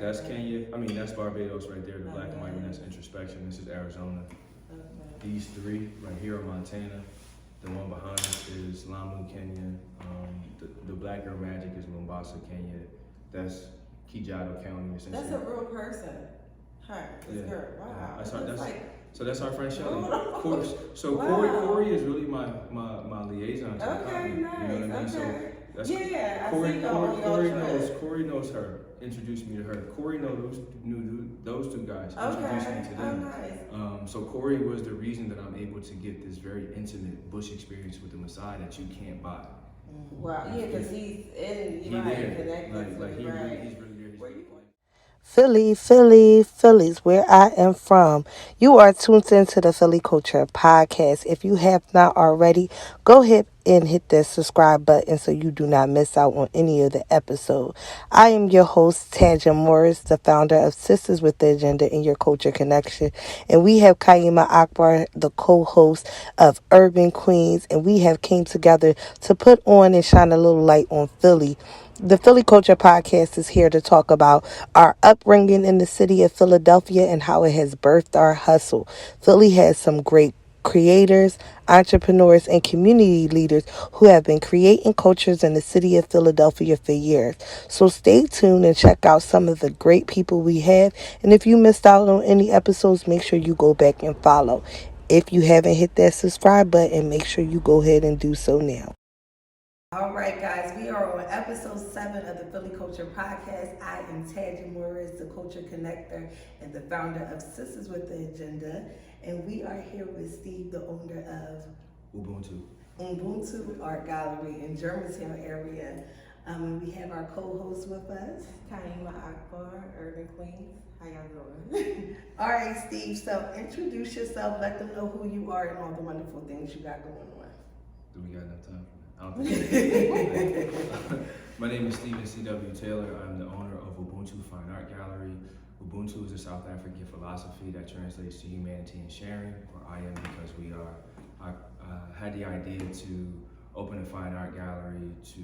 That's Kenya. I mean, that's Barbados right there. The black and white one, that's introspection. This is Arizona. These three right here are Montana. The one behind us is Lamu, Kenya. The Black Girl Magic is Mombasa, Kenya. That's Kajiado County, essentially. That's a real person. Her, this girl. Wow. That's our friend Shelly. Wow. Corey is really my liaison to the continent. Nice. You know what I mean? Okay. That's Yeah, Corey knows her. Introduced me to her. Corey knew those two guys. Introduced me to them. Nice. So Corey was the reason that I'm able to get this very intimate bush experience with the Maasai that you can't buy. Wow. Yeah, because he's connected. He's really there. Where you? Philly's where I am from. You are tuned into the Philly Culture Podcast. If you have not already, go ahead and hit that subscribe button so you do not miss out on any of the episode. I am your host, Tanja Morris, the founder of Sisters with the Agenda and Your Culture Connection. And we have Kaima Akbar, the co-host of Urban Queens. And we have came together to put on and shine a little light on Philly. The Philly Culture Podcast is here to talk about our upbringing in the city of Philadelphia and how it has birthed our hustle. Philly has some great creators, entrepreneurs, and community leaders who have been creating cultures in the city of Philadelphia for years. So stay tuned and check out some of the great people we have. And if you missed out on any episodes, make sure you go back and follow. If you haven't hit that subscribe button, make sure you go ahead and do so now. All right, guys, we are on episode 7 of the Philly Culture Podcast. I am Tanja Morris, the culture connector and the founder of Sisters with the Agenda. And we are here with Steve, the owner of Ubuntu Art Gallery in Germantown area. We have our co-host with us, Kaima Akbar, Urban Queens. How y'all doing? All right, Steve, so introduce yourself, let them know who you are and all the wonderful things you got going on. Do we got enough time? I don't think My name is Stephen C.W. Taylor. I'm the owner of Ubuntu Fine Art Gallery. Ubuntu is a South African philosophy that translates to humanity and sharing, or I am because we are. I had the idea to open a fine art gallery to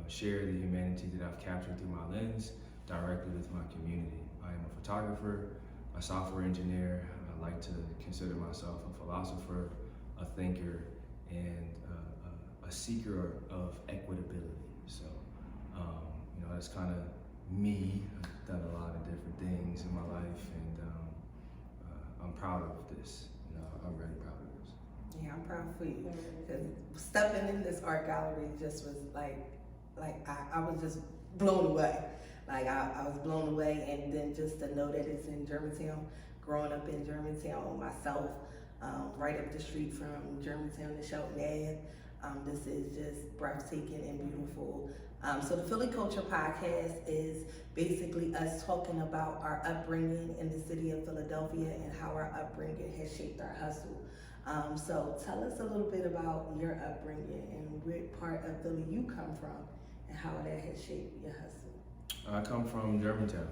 share the humanity that I've captured through my lens directly with my community. I am a photographer, a software engineer. I like to consider myself a philosopher, a thinker, and a seeker of equitability. So, that's kind of me. I've done a lot of different things in my life, and I'm proud of this. I'm really proud of this. Yeah, I'm proud for you. Because stepping in this art gallery just was like I was just blown away. I was blown away, and then just to know that it's in Germantown, growing up in Germantown myself, right up the street from Germantown and Shelton Ave. This is just breathtaking and beautiful. So the Philly Culture Podcast is basically us talking about our upbringing in the city of Philadelphia and how our upbringing has shaped our hustle. So tell us a little bit about your upbringing and what part of Philly you come from and how that has shaped your hustle. I come from Germantown,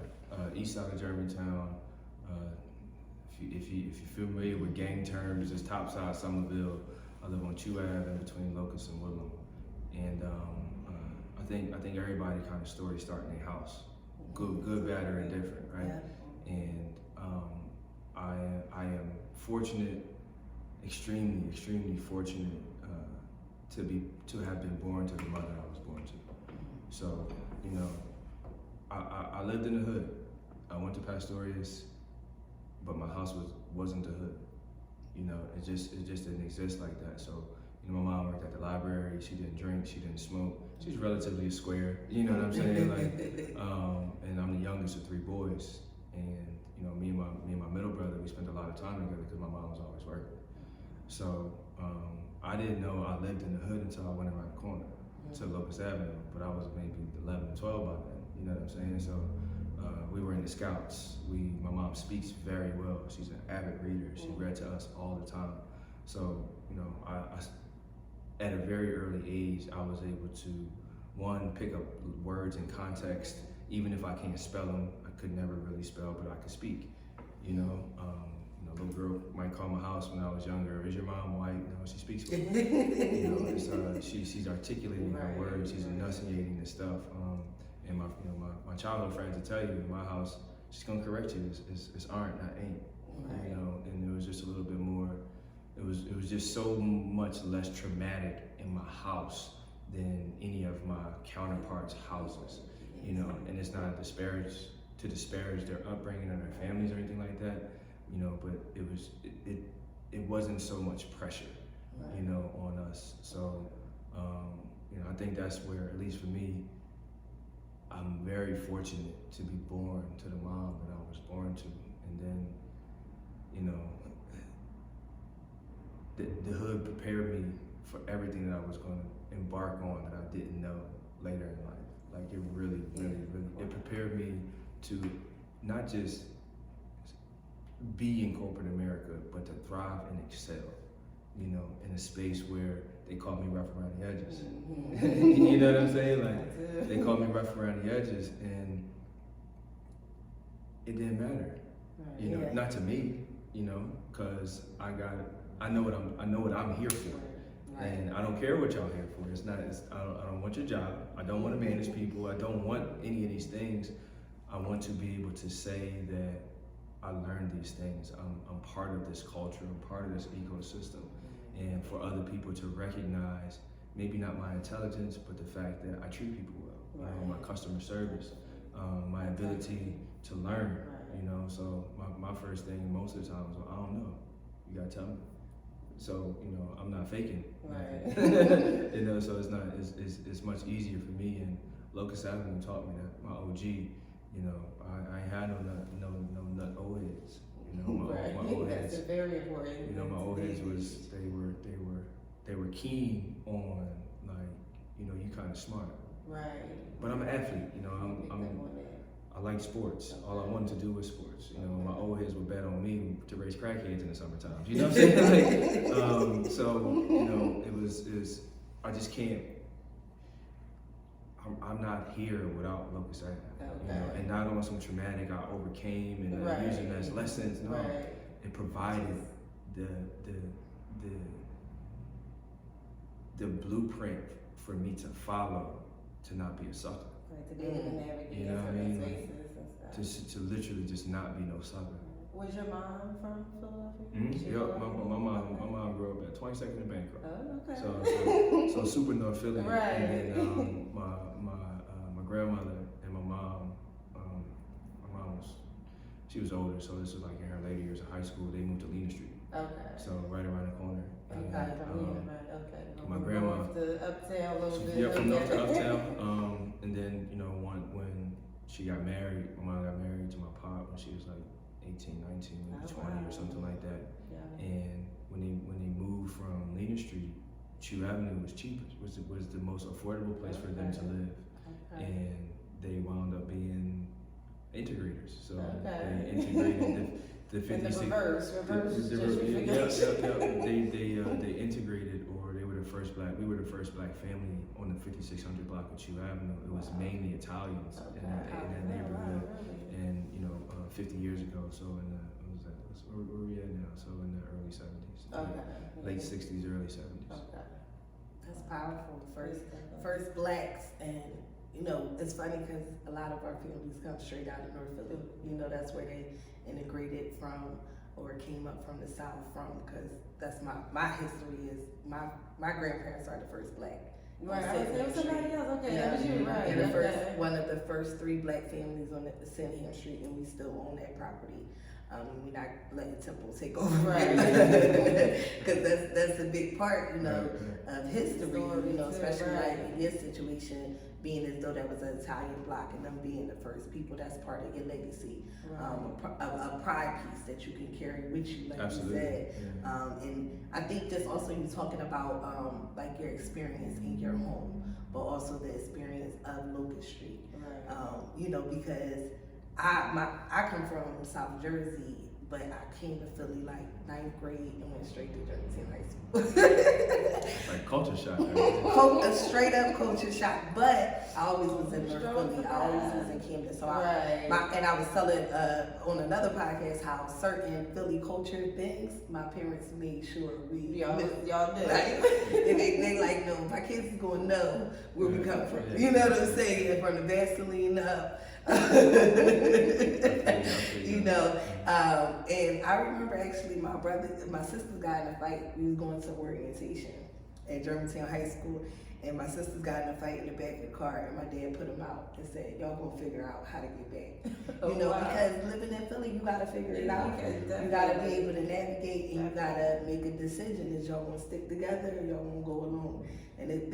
east side of Germantown. If you're familiar with gang terms, it's Topside, Somerville. I live on Chew Ave in between Locust and Woodland, and I think everybody kind of story start in their house, good, bad, or indifferent, right? Yeah. And I am fortunate, extremely fortunate to have been born to the mother I was born to. So I lived in the hood. I went to Pastorius, but my house wasn't the hood. It just didn't exist like that. So, my mom worked at the library. She didn't drink. She didn't smoke. She's relatively a square. You know what I'm saying? And I'm the youngest of 3 boys. And me and my middle brother, we spent a lot of time together because my mom was always working. So I didn't know I lived in the hood until I went around the corner to Locust Avenue. But I was maybe 11 or 12 by then. You know what I'm saying? So. We were in the Scouts. My mom speaks very well. She's an avid reader. She read to us all the time. So, I at a very early age, I was able to, one, pick up words in context. Even if I can't spell them, I could never really spell, but I could speak. Little girl might call my house when I was younger. Is your mom white? No, she speaks well. She's articulating her words. She's enunciating this stuff. And my childhood friends will tell you, in my house, she's gonna correct you. It's aren't, not ain't. Right. You know, and it was just a little bit more. It was just so much less traumatic in my house than any of my counterparts' houses. You know, and it's not to disparage their upbringing or their families or anything like that. You know, but it wasn't so much pressure, you know, on us. So, you know, I think that's where, at least for me, I'm very fortunate to be born to the mom that I was born to. And then, you know, the hood prepared me for everything that I was going to embark on that I didn't know later in life. Like it really, it prepared me to not just be in corporate America, but to thrive and excel, you know, in a space where they call me rough around the edges. You know what I'm saying? Like they call me rough around the edges, and it didn't matter, you know, not to me, you know, because I know what I'm here for. And I don't care what y'all here for. I don't want your job. I don't want to manage people. I don't want any of these things. I want to be able to say that I learned these things. I'm part of this culture. I'm part of this ecosystem. And for other people to recognize, maybe not my intelligence, but the fact that I treat people well. You know, my customer service, my ability to learn. You know, so my first thing most of the time was, I don't know. You gotta tell me. So, you know, I'm not faking. You know, so it's much easier for me. And Locust Avenue taught me that. My OG, you know, I ain't had no nut old heads. You know, my old heads. That's very important. You know, my old heads was they were keen on, like, you know, you kind of smart. Right. But I'm an athlete. You know, I like sports. All I wanted to do was sports. You know, my old heads would bet on me to raise crackheads in the summertime. You know what I'm saying? Like, so, you know, it was I just can't. I'm not here without Locust Avenue. You know, and not on some traumatic I overcame and I use them as lessons. No, it provided the blueprint for me to follow, to not be a sucker. To be able to navigate, you know what I mean? spaces and stuff. To literally just not be no sucker. Was your mom from Philadelphia? Yep, my mom grew up at 22nd and Bancroft. Oh, okay. So super North Philly. Right. And then my grandmother and my mom she was older, so this was like in her later years of high school. They moved to Lena Street. Okay. So right around the corner. Okay, My grandma. From the uptown a little bit. Yeah, from north to uptown. And then, you know, when she got married, my mom got married to my pop when she was like 18, 19, maybe 20 or something like that. Yeah. And when they moved from Lena Street, Chew Avenue was cheapest, was the most affordable place for them to live. Okay. And they wound up being integrators. So they integrated the 56. They integrated, or they were the first we were the first black family on the 5600 block of Chew Avenue. It was mainly Italians in that neighborhood. And, you know, 50 years ago, so in the, where we at now? So in the early 70s. Late 60s, early 70s. Okay. That's powerful. First blacks, and you know, it's funny because a lot of our families come straight out of North Philly. You know, that's where they integrated from or came up from the South from, because that's my history is my grandparents are the first black. Right, I was somebody else. Okay, yeah. That was you, right? And one of the first 3 black families on the Sanham Street, and we still own that property. We're not letting Temple take over, right? Because that's a big part, you know, of history. You know, especially like in your situation, being as though that was an Italian block, and them being the first people. That's part of your legacy, a pride piece that you can carry with you, like you said. Yeah. And I think just also you talking about like your experience in your home, but also the experience of Locust Street. You know, because I come from South Jersey, but I came to Philly like 9th grade and went straight to Germantown High School. Like culture shock. Right? A straight up culture shock, but I always was in North Philly. I always was in Camden. So and I was telling on another podcast how certain Philly culture things, my parents made sure y'all did. Like, and they like, no, my kids is gonna know where we come from. You know what I'm saying? From the Vaseline up. You know, and I remember actually my sisters got in a fight. We was going to orientation at Germantown High School, and my sisters got in a fight in the back of the car, and my dad put them out and said, y'all gonna figure out how to get back. You know, because living in Philly, you gotta figure it out. You gotta be able to navigate, and you gotta make a decision. Is y'all gonna stick together or y'all gonna go alone? And it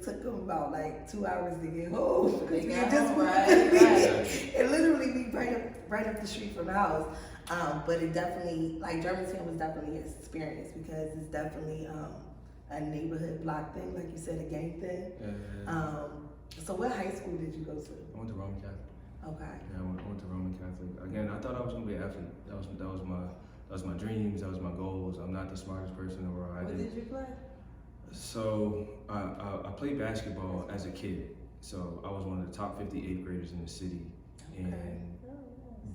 took them about like 2 hours to get home. It literally be right up the street from the house. But it definitely, like Germantown was definitely an experience because it's definitely a neighborhood block thing, like you said, a gang thing. So what high school did you go to? I went to Roman Catholic. Okay. Yeah, I went to Roman Catholic. Again, I thought I was gonna be an athlete. That was my dreams. That was my goals. I'm not the smartest person in the world. What did you play? So I played basketball as a kid. So I was one of the top 50 8th graders in the city, and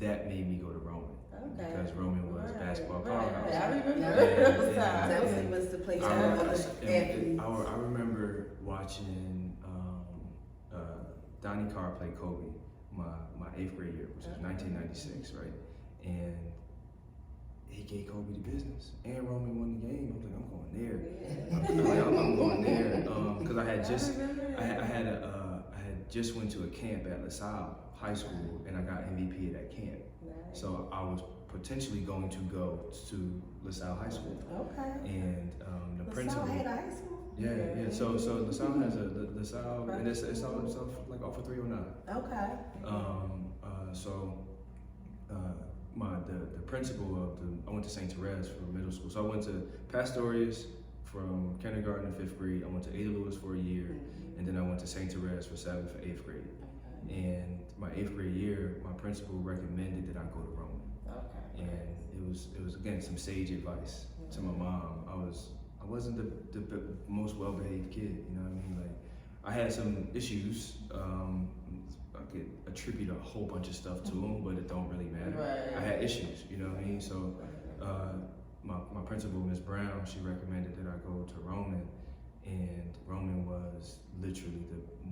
that made me go to Roman. Because Roman was basketball powerhouse. I remember That was the place I remember watching Donnie Carr play Kobe my 8th grade year, which was 1996, right? And he gave Kobe the business, and Roman won the game. I was like, I'm going there. I'm going there because I had just went to a camp at LaSalle High School, and I got MVP at that camp. So I was potentially going to go to LaSalle High School. Okay. And the principal. LaSalle had a high school? Yeah. So LaSalle has LaSalle, and it's all like off of 309. Okay. The principal I went to St. Therese for middle school. So I went to Pastorius from kindergarten to 5th grade. I went to Ada Lewis for a year, and then I went to St. Therese for 7th and 8th grade. And my 8th grade year, my principal recommended that I go to Roman. Okay. And it was again some sage advice to my mom. I wasn't the most well-behaved kid, you know what I mean? Like I had some issues. I could attribute a whole bunch of stuff to them, but it don't really matter. Right. I had issues, you know what I mean? So my principal, Miss Brown, she recommended that I go to Roman, and Roman was literally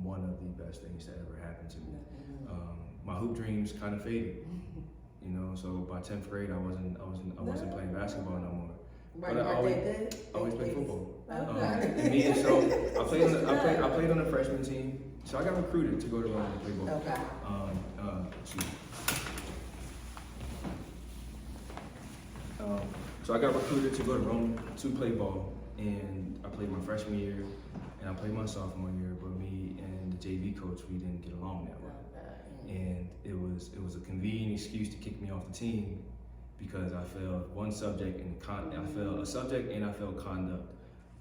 one of the best things that ever happened to me. My hoop dreams kind of faded, you know. So by 10th grade, I wasn't playing basketball no more. But I always played football. Okay. So I played on the freshman team. So I got recruited to go to Roman to play ball. Okay. So I got recruited to go to Roman to play ball, and I played my freshman year, and I played my sophomore year. But me and the JV coach, we didn't get along that well, and it was a convenient excuse to kick me off the team because I failed one subject I failed a subject and I failed conduct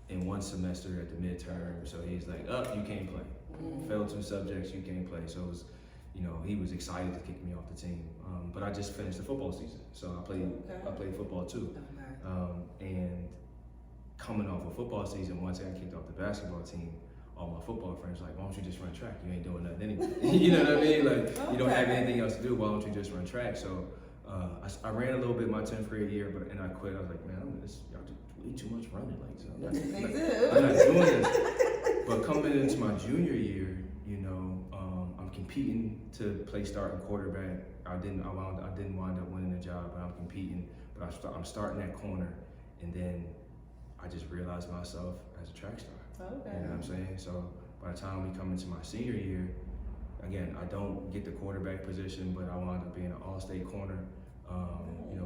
in one semester at the midterm. So he's like, you can't play. Failed 2 subjects, you can't play. So it was, he was excited to kick me off the team. But I just finished the football season, so I played football too. And coming off a football season, once I got kicked off the basketball team, all my football friends were like, why don't you just run track? You ain't doing nothing anyway. You know what I mean? Like, you don't have anything else to do. Why don't you just run track? So I ran a little bit my 10th grade year, and I quit. I was like, man, y'all do way too much running. Like, so I'm not doing this. But coming into my junior year, I'm competing to play starting quarterback. I didn't wind up winning the job, but I'm competing. But I'm starting that corner, and then I just realized myself as a track star. Okay. You know what I'm saying? So by the time we come into my senior year, again, I don't get the quarterback position, but I wound up being an all-state corner.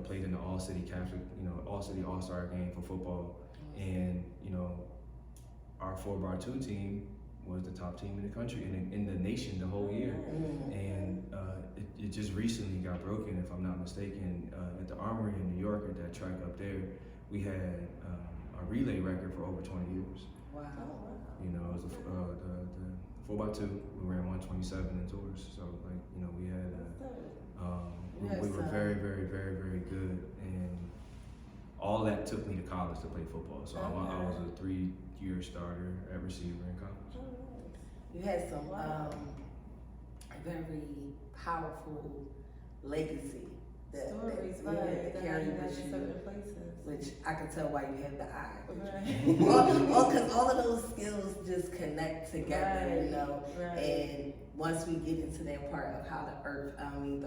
Played in the all-city Catholic, all-city all-star game for football, and our 4x2 team was the top team in the country and in the nation the whole year. And it just recently got broken, if I'm not mistaken, at the Armory in New York, at that track up there. We had a relay record for over 20 years. Wow. It was the 4x2. We ran 127 in tours. So we had we we were very, very, very, very good, and all that took me to college to play football. So I was a 3-year starter at receiver in college. You had some very powerful legacy that you had to carry with you, which I could tell why you have the eye. Because all of those skills just connect together, you know. And once we get into that part of how the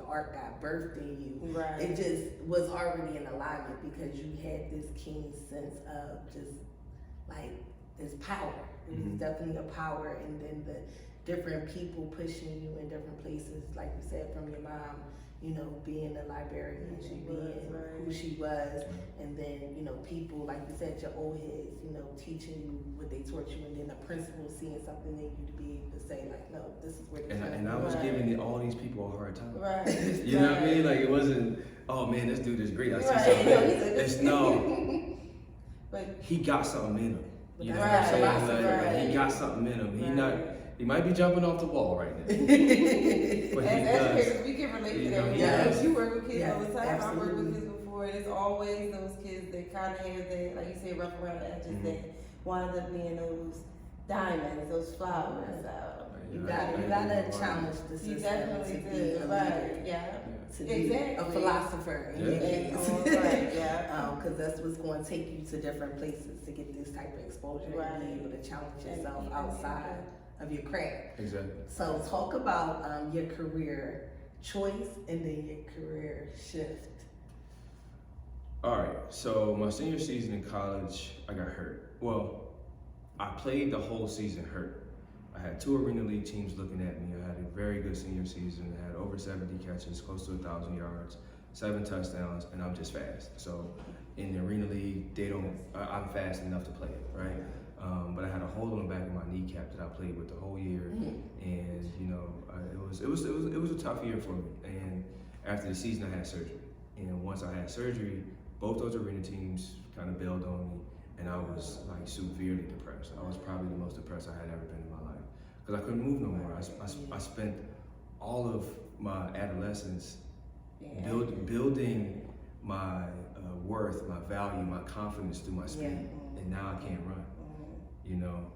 art got birthed in you, it just was already in alignment because you had this keen sense of just like this power. It was definitely a power, and then the different people pushing you in different places, like you said, from your mom, you know, being a librarian, she being who she was, and then, you know, people, like you said, your old heads, you know, teaching you what they taught you, and then the principal seeing something in you to be able to say, like, no, this is where and I was giving all these people a hard time. You know what I mean? Like, it wasn't, oh man, this dude is great, I see something. It's no, but he got something in him. You know what I'm saying? Like, he got something in him. He might be jumping off the wall right now. But as educators, we can relate to that. Yes. You work with kids all the time. Absolutely. I worked with kids before, and it's always those kids that kind of have that, like you said, rough around the edges that wind up being those diamonds, those flowers. You gotta challenge the system. You definitely to do. be a leader. To be a philosopher in your case. Because that's what's going to take you to different places to get this type of exposure and be able to challenge yourself outside of your craft. Exactly. So talk about your career choice and then your career shift. All right, so my senior season in college, I got hurt. Well, I played the whole season hurt. I had 2 Arena League teams looking at me. I had a very good senior season. I had over 70 catches, close to 1,000 yards, 7 touchdowns, and I'm just fast. So in the Arena League, I'm fast enough to play it, right? But I had a hole in the back of my kneecap that I played with the whole year, and you know, it was a tough year for me. And after the season, I had surgery, and once I had surgery, both those arena teams kind of bailed on me, and I was like severely depressed. I was probably the most depressed I had ever been in my life because I couldn't move no more. I spent all of my adolescence building my worth, my value, my confidence through my speed, and now I can't run. You know,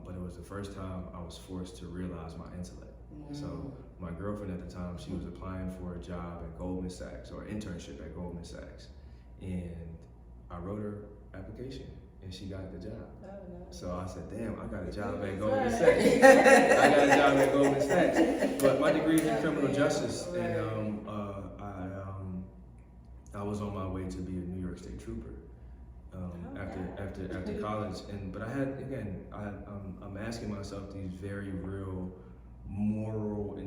but it was the first time I was forced to realize my intellect. So my girlfriend at the time, she was applying for a job at Goldman Sachs, or an internship at Goldman Sachs, and I wrote her application, and she got the job. So I said, damn, I got a job at Goldman Sachs. I got a job at Goldman Sachs. But my degree is in criminal justice, and I was on my way to be a New York State trooper. After college, but I had, again, I'm asking myself these very real moral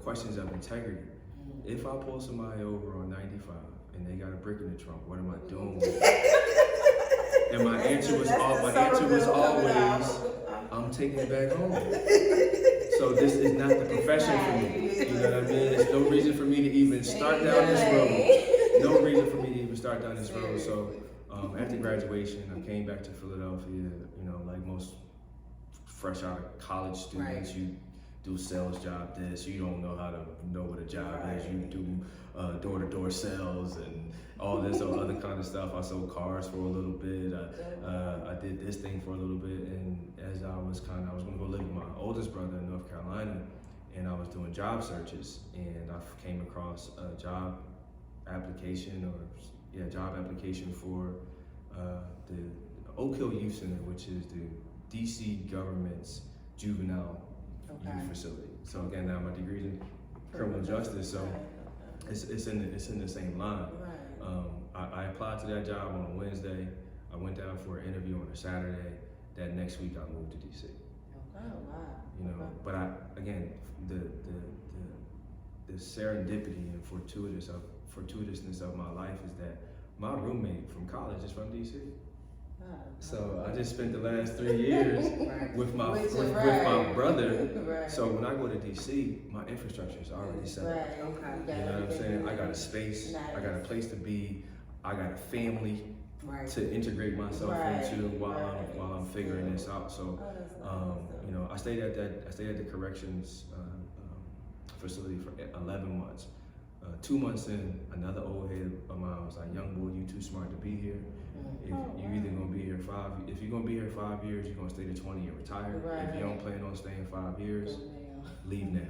questions of integrity. If I pull somebody over on 95 and they got a brick in the trunk, what am I doing with it? And my answer was always, I'm taking it back home. So this is not the profession for me. You know what I mean? There's no reason for me to even start down this road. No reason for me to even start down this road. So after graduation, I came back to Philadelphia. You know, like most fresh out of college students, you do sales job this. You don't know how to know what a job is. You do door-to-door sales and all this other kind of stuff. I sold cars for a little bit. I did this thing for a little bit, and as I was going to go live with my oldest brother in North Carolina, and I was doing job searches, and I came across a job application for the Oak Hill Youth Center, which is the DC government's juvenile youth facility. So again, now my degree's in criminal justice, so it's in the same line. I applied to that job on a Wednesday. I went down for an interview on a Saturday. That next week I moved to DC. You know, but the serendipity and fortuitousness of my life is that my roommate from college is from DC. So I just spent the last 3 years with my brother. So when I go to DC, my infrastructure is already set up. You know what I'm saying? I got a space, I got a place to be, I got a family to integrate myself into while I'm figuring this out. So you know, I stayed at the corrections facility for 11 months. 2 months in, another old head of mine was like, "Young boy, you too smart to be here. If you either gonna be here if you're gonna be here 5 years, you're gonna stay to 20 and retire. If you don't plan on staying 5 years, leave now."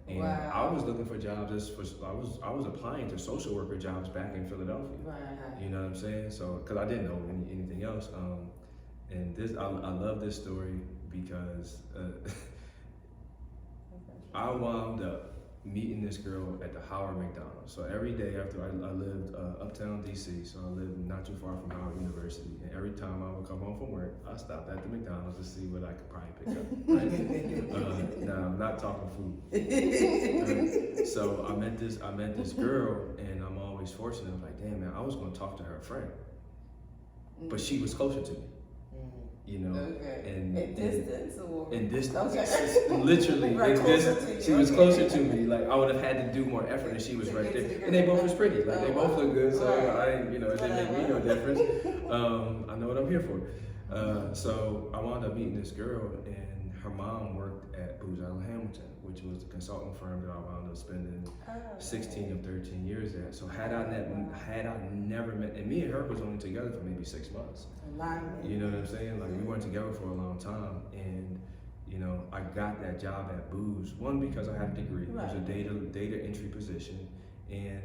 And Wow. I was looking for jobs I was applying to social worker jobs back in Philadelphia. Right. You know what I'm saying? So, because I didn't know anything else. And I love this story because I wound up meeting this girl at the Howard McDonald's. So every day after I lived uptown DC, so I lived not too far from Howard University. And every time I would come home from work, I stopped at the McDonald's to see what I could probably pick up. Right? Now I'm not talking food. Right? So I met this girl, and I'm always fortunate. I'm like, damn man, I was going to talk to her friend, but she was closer to me. You know, In distance or? In distance, Okay. literally Right, in closer distance. to you. She was Okay. closer to me. Like I would have had to do more effort, and she was right there. And they both was pretty. Like they both look good, so I didn't, it didn't make me no difference. I know what I'm here for. So I wound up meeting this girl, and her mom worked at Booz Allen Hamilton, which was the consulting firm that I wound up spending 16 of 13 years at. So had I never met, and me and her was only together for maybe 6 months. You know what I'm saying? Like we weren't together for a long time, and I got that job at Booz. One, because I had a degree. It was a data entry position, and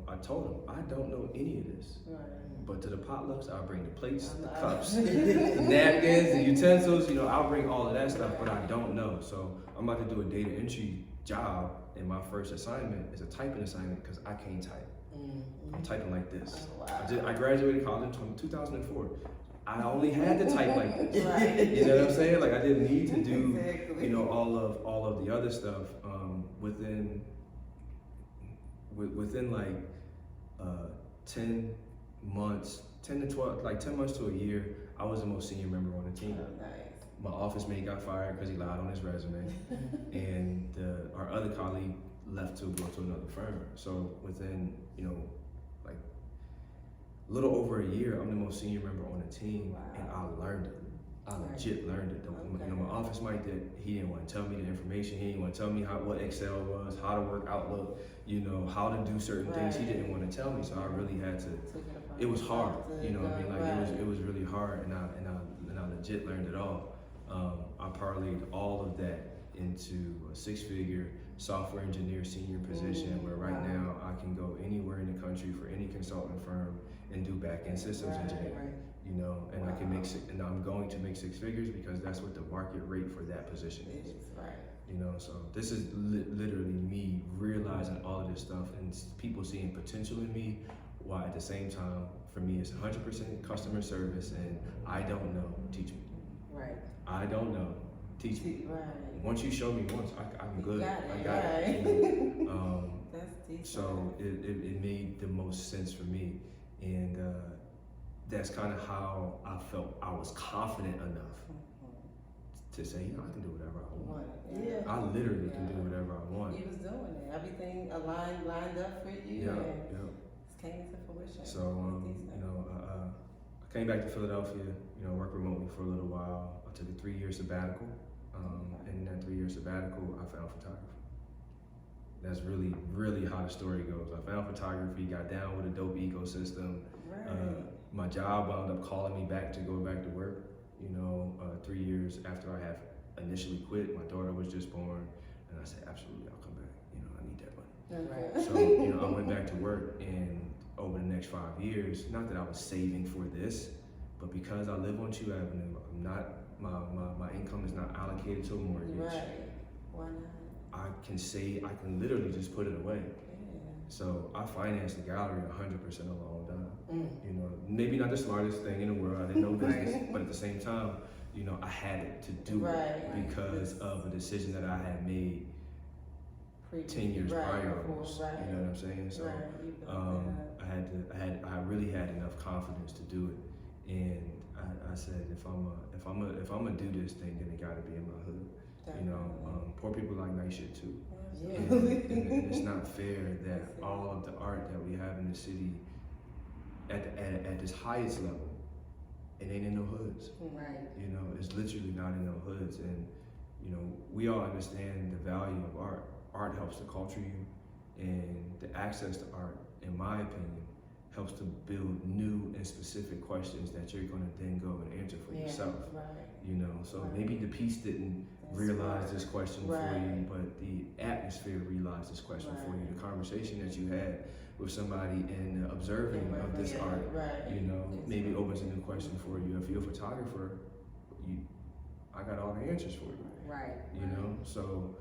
I told him I don't know any of this. But to the potlucks, I'll bring the plates, the cups, the napkins, the utensils. I'll bring all of that stuff, but I don't know. So I'm about to do a data entry job, and my first assignment is a typing assignment because I can't type. I'm typing like this. I graduated college in 2004. I only had to type like this. You know what I'm saying? Like I didn't need to do, all of the other stuff. Within like 10 months, 10 to 12, like 10 months to a year, I was the most senior member on the team. My office mate got fired because he lied on his resume, and our other colleague left to go to another firm. So within, like a little over a year, I'm the most senior member on the team, and I learned it. I legit learned it. My office mate he didn't want to tell me the information. He didn't want to tell me what Excel was, how to work Outlook, how to do certain things. He didn't want to tell me, so I really had to. It was hard, you know what I mean? Like it was really hard, and I legit learned it all. I parlayed all of that into a 6-figure software engineer senior position, where right now I can go anywhere in the country for any consulting firm and do back-end systems engineering. And I can and I'm going to make 6 figures because that's what the market rate for that position is. So this is literally me realizing all of this stuff and people seeing potential in me, while at the same time, for me, it's 100% customer service, and I don't know, teach me. I don't know, teach me. Once you show me once, I'm good. I got it. That's deep. So it made the most sense for me, and that's kind of how I felt I was confident enough to say, I can do whatever I want. I literally can do whatever I want. You was doing it. Everything lined up for you. It came into fruition. So I came back to Philadelphia. Worked remotely for a little while. I took a 3-year sabbatical. And in that 3-year sabbatical, I found photography. That's really, really how the story goes. I found photography, got down with a dope ecosystem. My job wound up calling me back to go back to work. 3 years after I had initially quit, my daughter was just born, and I said, absolutely, I'll come back. I need that money. So I went back to work, and over the next 5 years, not that I was saving for this, but because I live on 2 Avenue, I'm not. My income is not allocated to a mortgage. Why not? I can literally just put it away. So I financed the gallery 100% alone. Maybe not the smartest thing in the world. I didn't know business, but at the same time, I had to do it because of a decision that I had made 10 years prior almost. You know what I'm saying? So I really had enough confidence to do it, and I said, if I'm gonna do this thing, then it got to be in my hood. Poor people like nice shit too. And it's not fair that all of the art that we have in the city at this highest level, it ain't in no hoods. It's literally not in no hoods. And we all understand the value of art. Art helps to culture you, and the access to art, in my opinion, helps to build new and specific questions that you're going to then go and answer for yourself. Right. You know, so maybe the piece didn't realize this question for you, but the atmosphere realized this question for you. The conversation that you had with somebody and the observing of this art, you know, maybe opens a new question for you. If you're a photographer, I got all the answers for you. Right. You know, so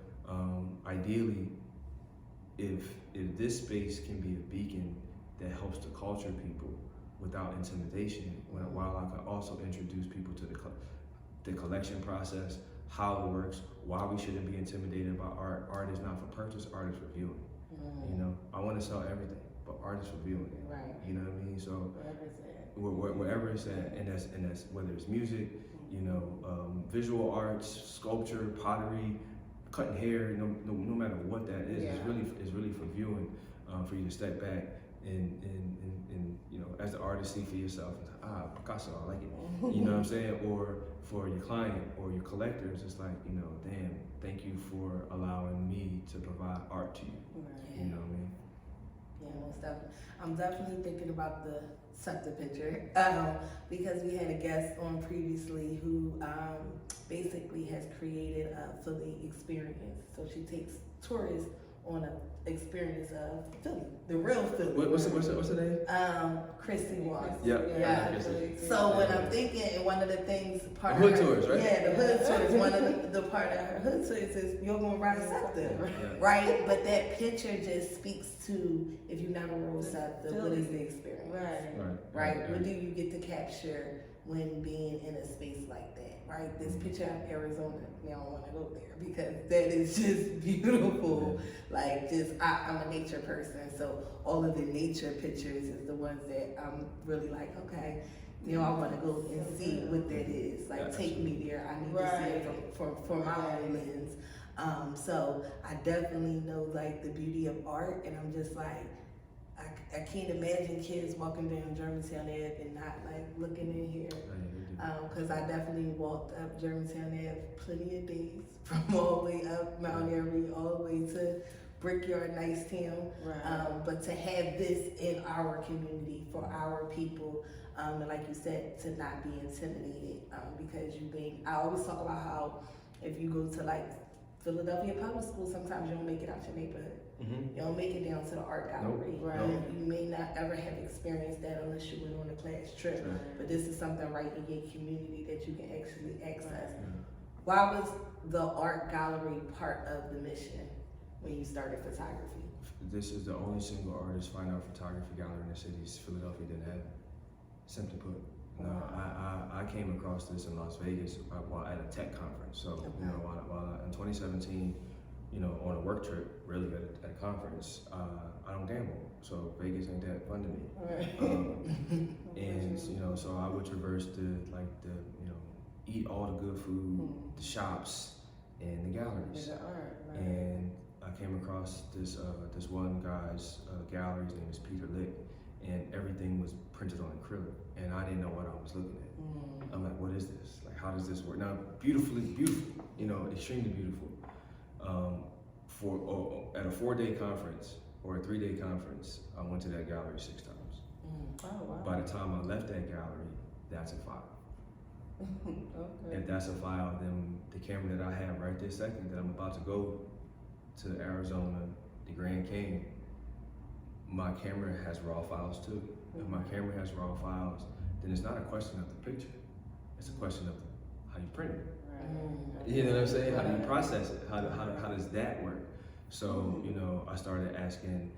ideally, if this space can be a beacon that helps to culture people without intimidation, while I could also introduce people to the collection process, how it works, why we shouldn't be intimidated by art. Art is not for purchase, art is for viewing. You know, I want to sell everything, but art is for viewing. Right. You know what I mean? So wherever it's at, and that's whether it's music, you know, visual arts, sculpture, pottery, cutting hair, no matter what that is, it's really for viewing, for you to step back and you know, as the artist, see for yourself, Picasso, I like it. You know what I'm saying? Or for your client or your collectors, it's like, you know, damn, thank you for allowing me to provide art to you. You know what I mean? Yeah, most definitely. I'm definitely thinking about the septa picture because we had a guest on previously who basically has created a Philly experience. So she takes tourists on an experience of Philly, the real Philly. What's the name? Christy Watts. Yeah. So when I'm thinking, and one of the things, part hood of her, tours, right? Yeah, the hood tours. One of the part of her hood tours is you're gonna ride SEPTA, right? But that picture just speaks to, if you never rode SEPTA, what is the experience? Right. What do you get to capture when being in a space like that? Right. This picture of Arizona, I don't want to go there because that is just beautiful. Like, I'm a nature person, so all of the nature pictures is the ones that I'm really like, okay, you know, I want to go and see what that is. Like, take me there. I need to see it from my own lens. So I definitely know like the beauty of art, and I'm just like, I can't imagine kids walking down Germantown Ave and not like looking in here. Because I definitely walked up Germantown Ave plenty of days, from all the way up Mount Airy all the way to Brickyard, Nicetown. But to have this in our community for our people, and like you said, to not be intimidated, because I always talk about how if you go to like Philadelphia public school, sometimes you don't make it out your neighborhood. You don't make it down to the art gallery. You may not ever have experienced that unless you went on a class trip. But this is something right in your community that you can actually access. Why was the art gallery part of the mission when you started photography? This is the only single artist fine art photography gallery in the city. Philadelphia didn't have it. Simply put. I came across this in Las Vegas while at a tech conference. So, you know, while in 2017, you know, on a work trip, really at a conference, I don't gamble, so Vegas ain't that fun to me. And you know, so I would traverse eat all the good food, the shops, and the galleries. And I came across this one guy's gallery. His name is Peter Lick, and everything was printed on acrylic, and I didn't know what I was looking at. I'm like, what is this? Like, how does this work? Now, beautiful, you know, extremely beautiful. At a 4-day conference or a 3-day conference, I went to that gallery 6 times. By the time I left that gallery, that's a file. If that's a file, then the camera that I have right this second that I'm about to go to Arizona, the Grand Canyon, my camera has raw files too. If my camera has raw files, then it's not a question of the picture. It's a question of how you print it. You know what I'm saying? How do you process it? How does that work? So, you know, I started asking,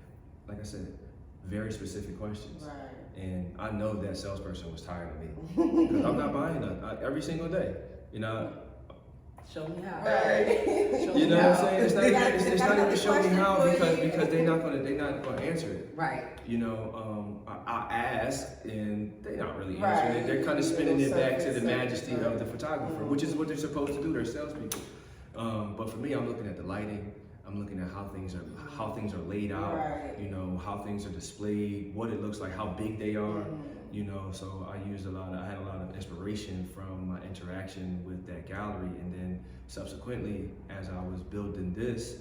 like I said, very specific questions. And I know that salesperson was tired of me because I'm not buying that every single day. You know. Show me how. You know what I'm saying? It's not even show me how because they're not gonna answer it. You know, I ask and they're not really answering it. They're kind of spinning it back to the majesty of the photographer, which is what they're supposed to do. They're salespeople. But for me, I'm looking at the lighting. I'm looking at how things are laid out. You know, how things are displayed, what it looks like, how big they are. You know, so I had a lot of inspiration from my interaction with that gallery, and then subsequently, as I was building this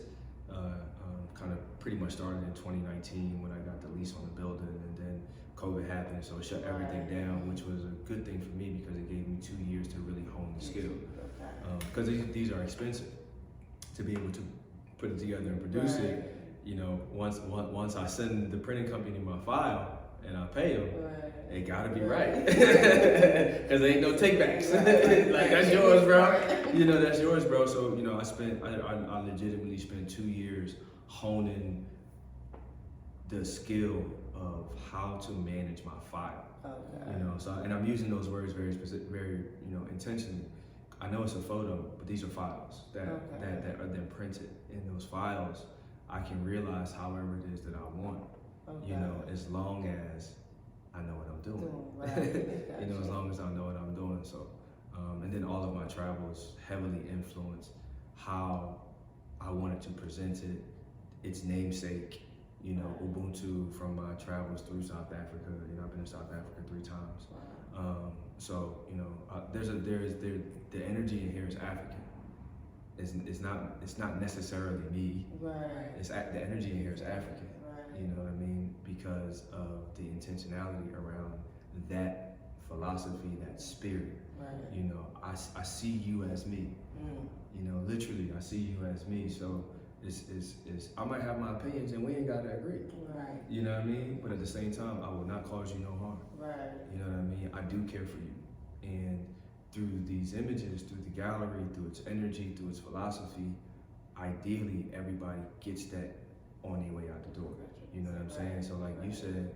kind of pretty much started in 2019 when I got the lease on the building, and then COVID happened, so it shut everything down, which was a good thing for me because it gave me 2 years to really hone the skill. Because these are expensive to be able to put it together and produce it. You know, once I send the printing company my file and I pay them, it gotta be right. Because there ain't no takebacks. Like, that's yours, bro. You know, that's yours, bro. So, you know, I legitimately spent 2 years honing the skill of how to manage my file. You know, so, and I'm using those words very specific, very, you know, intentionally. I know it's a photo, but these are files that are then printed. In those files, I can realize however it is that I want, you know, as long as I know what I'm doing. You know, as long as I know what I'm doing. So, and then all of my travels heavily influenced how I wanted to present it, its namesake, you know, Ubuntu from my travels through South Africa. You know, I've been to South Africa 3 times. So, you know, the energy in here is African. It's not necessarily me. It's the energy in here is African. You know what I mean? Because of the intentionality around that philosophy, that spirit. You know, I see you as me. You know, literally, I see you as me. So it's I might have my opinions and we ain't gotta agree. You know what I mean? But at the same time, I will not cause you no harm. You know what I mean? I do care for you. And through these images, through the gallery, through its energy, through its philosophy, ideally everybody gets that on their way out the door. You know what I'm saying? So like you said,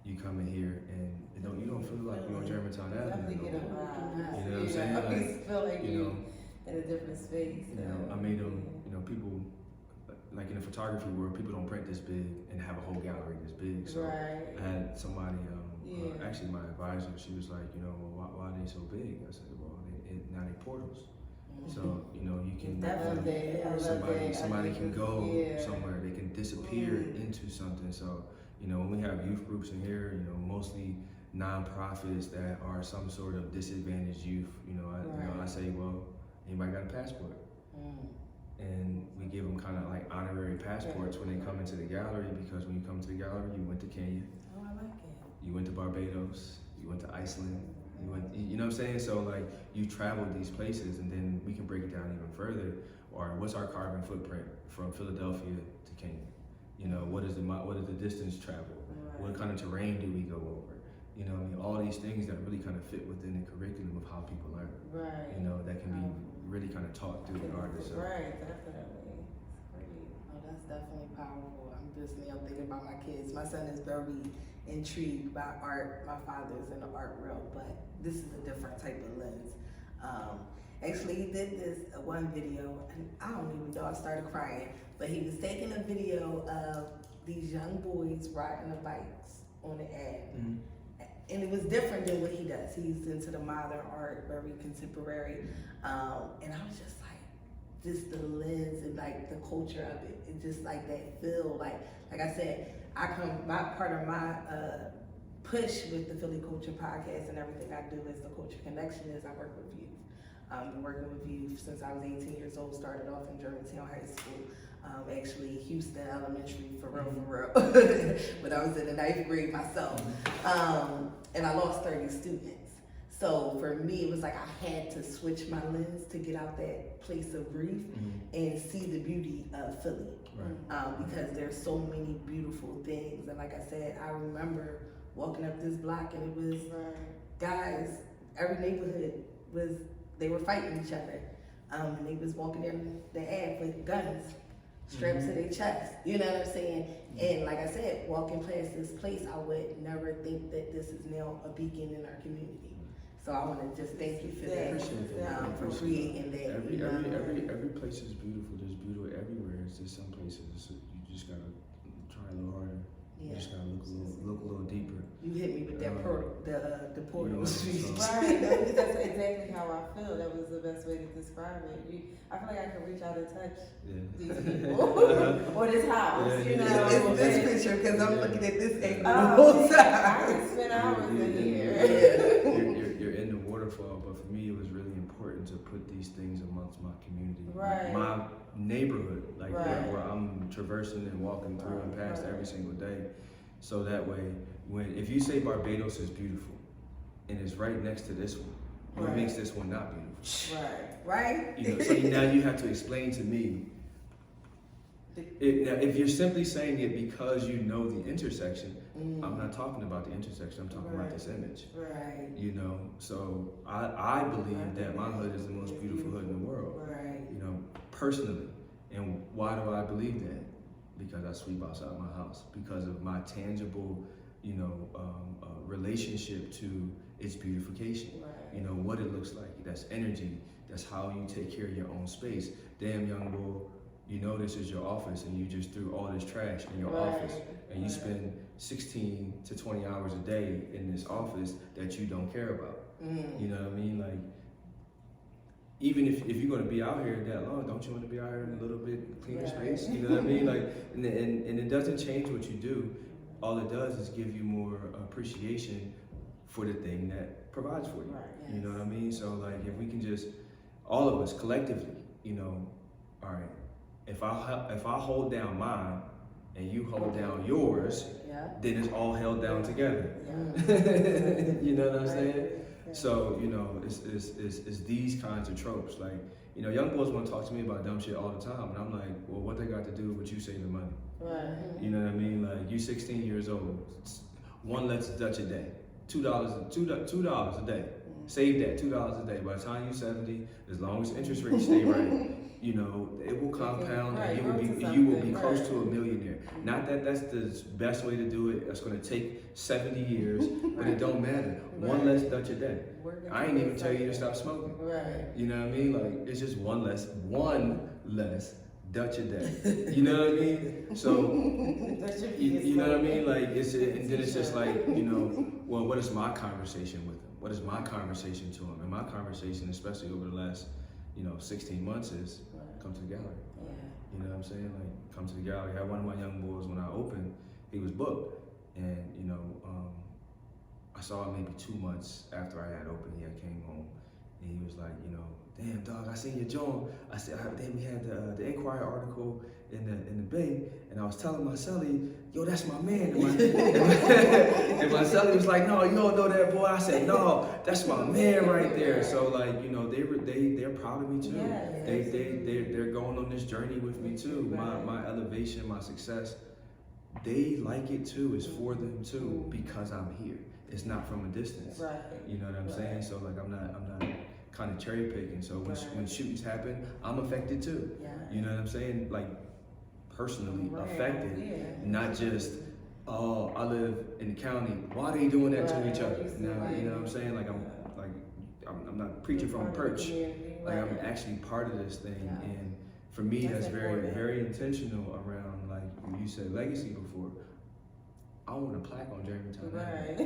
you come in here and you don't feel like you're on Germantown Ave. You know what I'm saying? Like, feel like you know, in a different space. You know, I made them, you know, people, like in the photography world, people don't print this big and have a whole gallery this big. So I had somebody, actually my advisor, she was like, you know, well, why are they so big? I said, well, now they portals. So, you know, you can, somebody can go somewhere, they can disappear into something. So, you know, when we have youth groups in here, you know, mostly nonprofits that are some sort of disadvantaged youth, you know, I say, well, anybody got a passport? And we give them kind of like honorary passports when they come into the gallery, because when you come to the gallery, you went to Kenya, you went to Barbados, you went to Iceland, you know what I'm saying? So like you traveled these places, and then we can break it down even further. Or what's our carbon footprint from Philadelphia to Kenya? You know, what is the distance travel? What kind of terrain do we go over? You know, I mean, all these things that really kind of fit within the curriculum of how people learn. You know, that can be really kind of taught through the artist. So. Definitely. Oh, that's definitely powerful. I'm just thinking about my kids. My son is very intrigued by art. My father's in the art realm, but this is a different type of lens. Actually, he did this one video, and I don't even know, I started crying, but he was taking a video of these young boys riding the bikes on the Ave. And it was different than what he does. He's into the modern art, very contemporary. And I was just like, just the lens and like the culture of it. It's just like that feel, like I said, part of my push with the Philly Culture Podcast and everything I do as the Culture Connection is I work with youth. I've been working with youth since I was 18 years old, started off in Germantown High School. Actually Houston Elementary for real. But I was in the 9th grade myself. And I lost 30 students. So for me, it was like I had to switch my lens to get out that place of grief and see the beauty of Philly. Because there's so many beautiful things. And like I said, I remember walking up this block and it was guys, every neighborhood they were fighting each other. And they was walking down the Ave with guns strapped to their chest. You know what I'm saying? And like I said, walking past this place, I would never think that this is now a beacon in our community. So I want to just thank you for that, for creating that. Every place is beautiful. There's beauty everywhere. It's just some places you just gotta try a little harder. You just gotta look a little deeper. You hit me with that the portal. That's exactly how I feel. That was the best way to describe it. I feel like I can reach out and touch these people or this house. You know, it's this picture because I'm looking at this angle. I can spend hours in here. You're in the water waterfall, but for me, it was really important to put these things amongst my community, Right. my neighborhood, like Right. where I'm traversing and walking through and past every single day. So that way, if you say Barbados is beautiful, and it's right next to this one, what makes this one not beautiful? Right? You know, so now you have to explain to me. Now, if you're simply saying it because you know the intersection, I'm not talking about the intersection. I'm talking about this image. Right. You know, so I believe that my hood is the most beautiful hood in the world. Right. You know, personally. And why do I believe that? Because I sweep outside my house. Because of my tangible, you know, relationship to its beautification. Right. You know, what it looks like. That's energy. That's how you take care of your own space. Damn, young boy, you know this is your office and you just threw all this trash in your office. And you spend 16 to 20 hours a day in this office that you don't care about. You know what I mean? Like, even if you're going to be out here that long, don't you want to be out here in a little bit cleaner space? You know what I mean? Like, and it doesn't change what you do. All it does is give you more appreciation for the thing that provides for you. Right. You know what I mean? So like, if we can just, all of us collectively, you know, all right, if I hold down mine and you hold down yours, then it's all held down together. You know what I'm saying? So, you know, it's these kinds of tropes. Like, you know, young boys want to talk to me about dumb shit all the time, and I'm like, well, what they got to do with you saving money? You know what I mean? Like, you 16 years old, one less Dutch a day, $2 a day. Save that $2 a day. By the time you're 70, as long as interest rates stay right, you know, it will compound and you will be close to a millionaire. Not that that's the best way to do it. That's going to take 70 years, but it don't matter. One less Dutch a day. I ain't even tell you to stop smoking. You know what I mean? Like, it's just one less Dutch a day. You know what I mean? So, you know what I mean? Like, and then it's just like, you know, well, what is my conversation with him? What is my conversation to him? And my conversation, especially over the last, you know, 16 months, is come to the gallery. You know what I'm saying? Like, come to the gallery. I had one of my young boys, when I opened, he was booked. And, you know, I saw him maybe 2 months after I had opened. He came home and he was like, you know, damn dog, I seen your joint. I said, then we had the Inquirer article in the Bay, and I was telling my celly, yo, that's my man. And my celly was like, no, you don't know that boy. I said, no, that's my man right there. So like, you know, they're proud of me too. They're going on this journey with me too. My elevation, my success, they like it too. It's for them too, because I'm here. It's not from a distance. You know what I'm saying? So like, I'm not kind of cherry picking. So when shootings happen, I'm affected too. You know what I'm saying? Like, personally affected, not just, oh, I live in the county. Why are they doing that to each other? Now, you know what I'm saying? Like, I'm not preaching from a perch. Like, I'm actually part of this thing, and for me, that's very, very intentional around, like you said, legacy before. I want a plaque on Germantown Ave.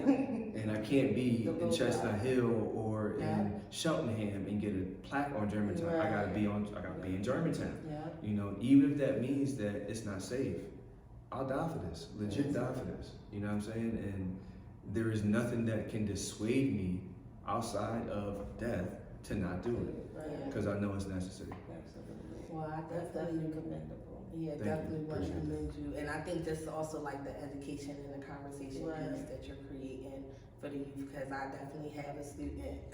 And I can't be in Chestnut Hill or in Cheltenham and get a plaque on Germantown. I gotta be in Germantown. You know, even if that means that it's not safe, I'll die for this. Legit die for this. You know what I'm saying? And there is nothing that can dissuade me outside of death to not do it. Because I know it's necessary. Well, that's definitely commendable. Yeah, definitely want to commend you. And I think just also like the education and the conversation piece that you're creating for the youth, because I definitely have a student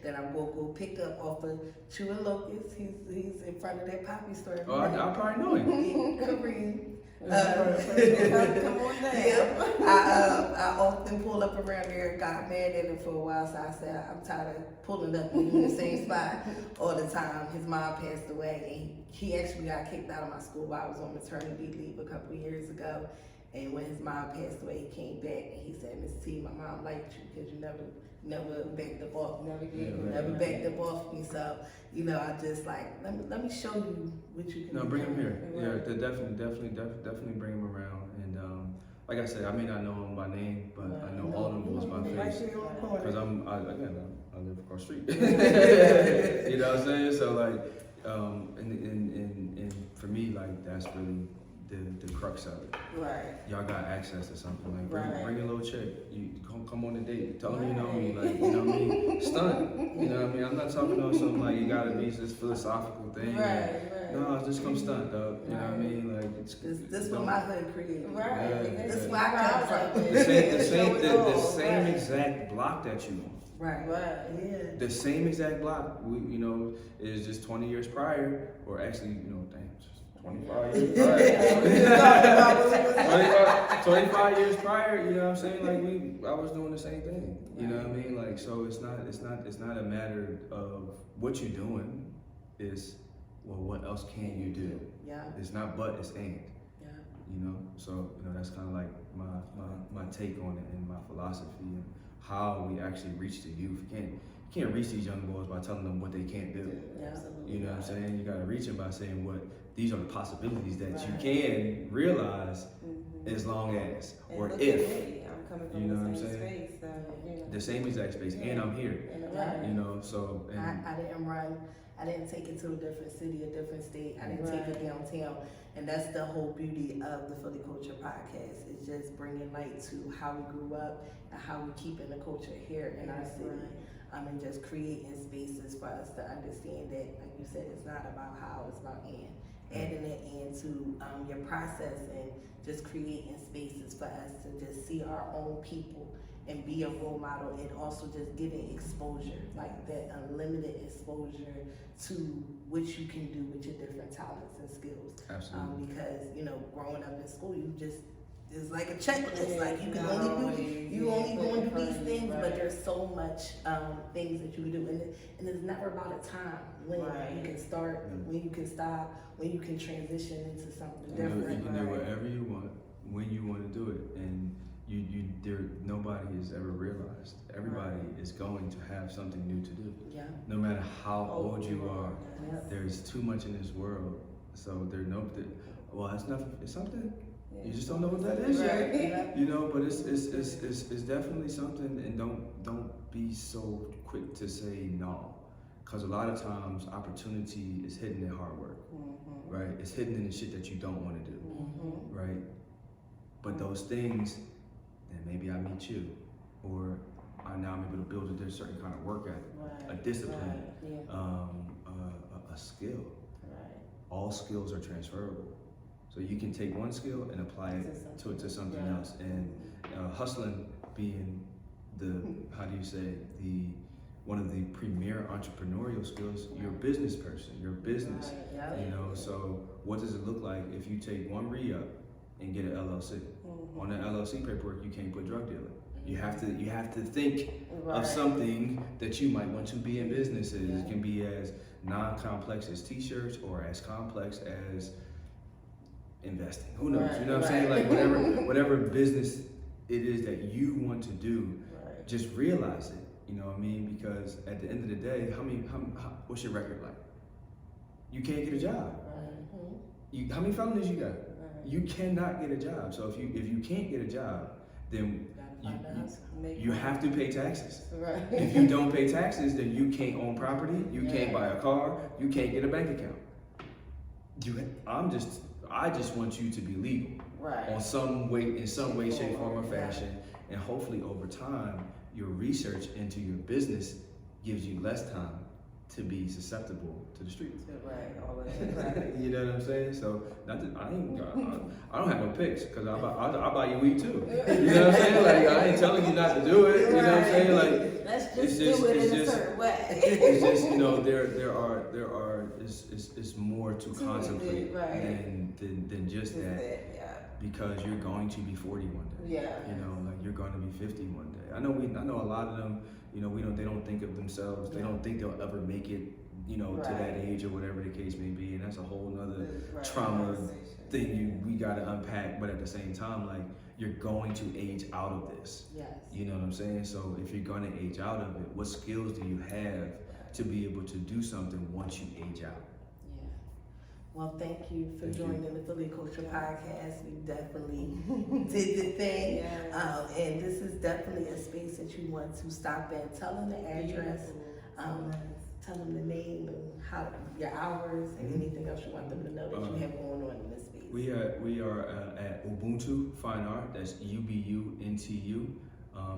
that I'm going to go pick up off of Chewing Locust. He's in front of that poppy store. Oh, I probably know him. Kareem. Come on down. I often pull up around there. Got mad at him for a while, so I said I'm tired of pulling up in the same spot all the time. His mom passed away, and he actually got kicked out of my school while I was on maternity leave a couple of years ago. And when his mom passed away, he came back and he said, Miss T, my mom liked you because you never backed up off me. Never backed up off me. So, you know, I just like, let me show you what you can do. No, bring him here. Yeah, definitely bring him around. And like I said, I may not know him by name, but I know all of them was by face. Because I live across the street. You know what I'm saying? So like, and for me, like, that's really the crux of it. Right. Y'all got access to something. Like Right. bring a little chick. You come on a date. Tell them you know me. Like, you know what I mean? Stunt. You know what I mean? I'm not talking about something like you gotta be this philosophical thing. Right. No, just come stunt, dog. You know what I mean? Like it's This what my hood created. Right. Yeah. This where I come from. the same exact block that you on. Right. Yeah. The same exact block, you know, is just 20 years prior, or actually, you know, dang, just 25 years prior. 25 years prior, you know what I'm saying? Like I was doing the same thing. You know what I mean? Like, so it's not a matter of what you're doing. It's, well, what else can you do? Yeah. It's not but, it's and. Yeah. You know, so you know that's kind of like my take on it and my philosophy and how we actually reach the youth. You can't reach these young boys by telling them what they can't do. Yeah, absolutely. You know what I'm saying? You gotta reach them by saying what these are the possibilities that you can realize as long as, or if. I'm coming from You know the what I'm same saying? space, so, you know. The same exact space, and I'm here. Right. You know, so and I didn't take it to a different city, a different state. I didn't take it downtown. And that's the whole beauty of the Philly Culture Podcast. It's just bringing light to how we grew up and how we keeping the culture here in our city. And just creating spaces for us to understand that, like you said, it's not about how, it's about and. Adding it into your process and just creating spaces for us to just see our own people and be a role model, and also just giving exposure, like that unlimited exposure to what you can do with your different talents and skills. absolutely. Because, you know, growing up in school, you just, it's like a checklist. Like you can only going to do these things, but there's so much things that you can do, and it's never about a time when you can start, when you can stop, when you can transition into something different. You can do whatever you want when you want to do it, and nobody has ever realized. Everybody is going to have something new to do. Yeah. No matter how old you are, Yes. there's too much in this world. So well, it's nothing. It's something. You just don't know what that is yet. Yeah. You know, but it's definitely something. And don't be so quick to say no, because a lot of times opportunity is hidden in hard work. Right? It's hidden in the shit that you don't want to do. Right? But those things, then maybe I meet you, or now I'm able to build a certain kind of work ethic, a discipline, a skill. All skills are transferable. So you can take one skill and apply it to something else. And hustling being one of the premier entrepreneurial skills, you're a business person, you're a business. You know, so what does it look like if you take one re-up and get an LLC? On the LLC paperwork, you can't put drug dealer. You have to think of something that you might want to be in businesses. It can be as non-complex as t-shirts, or as complex as investing. Who knows? You know what I'm saying? Like whatever business it is that you want to do, just realize it. You know what I mean? Because at the end of the day, what's your record like? You can't get a job. How many felonies you got? You cannot get a job. So if you can't get a job, then you have to pay taxes. If you don't pay taxes, then you can't own property, you can't buy a car, you can't get a bank account. I just want you to be legal in some way, shape, form, or fashion, and hopefully over time, your research into your business gives you less time to be susceptible to the streets. You know what I'm saying? So I don't have no picks, because I'll buy you weed too. You know what I'm saying? Like, I ain't telling you not to do it. You know what I'm saying? Like, let's just do it in a certain way. It's just, you know, it's more to contemplate than just that. Because you're going to be 40 one day. You know, like you're going to be 50 one day. I know a lot of them, you know, they don't think of themselves. They don't think they'll ever make it, you know, to that age or whatever the case may be. And that's a whole nother trauma thing we got to unpack. But at the same time, like, you're going to age out of this. You know what I'm saying? So if you're going to age out of it, what skills do you have to be able to do something once you age out? Well, thank you for joining the Philly Culture Podcast. We definitely did the thing. And this is definitely a space that you want to stop in. Tell them the address, tell them the name and your hours, and anything else you want them to know that you have going on in this space. We are at Ubuntu Fine Art. That's UBUNTU.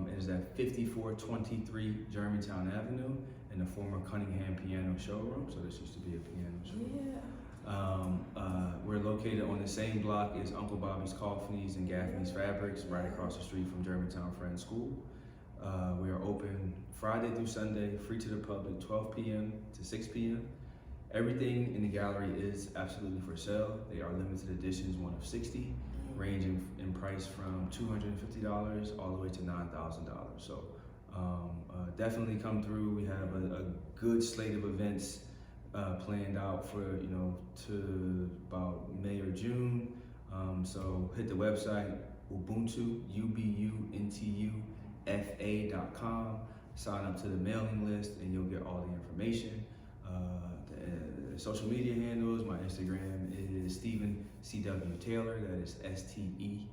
It is at 5423 Germantown Avenue in the former Cunningham Piano Showroom. So this used to be a piano showroom. Yeah. We're located on the same block as Uncle Bobby's Coffees and Gaffney's Fabrics, right across the street from Germantown Friends School. We are open Friday through Sunday, free to the public, 12 p.m. to 6 p.m. Everything in the gallery is absolutely for sale. They are limited editions, one of 60, ranging in price from $250 all the way to $9,000. So definitely come through. We have a good slate of events planned out for, to about May or June. So hit the website, Ubuntu, UBUNTUFA.com. Sign up to the mailing list and you'll get all the information. The social media handles, my Instagram is Stephen C.W. Taylor. That is STEVEN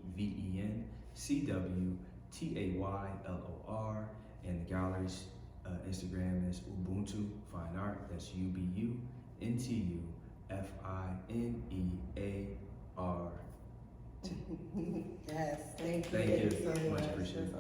CWTAYLOR. And the gallery's Instagram is Ubuntu Fine Art. That's UBUNTUFINEAR. Yes, thank you. Thank you. So Much appreciated.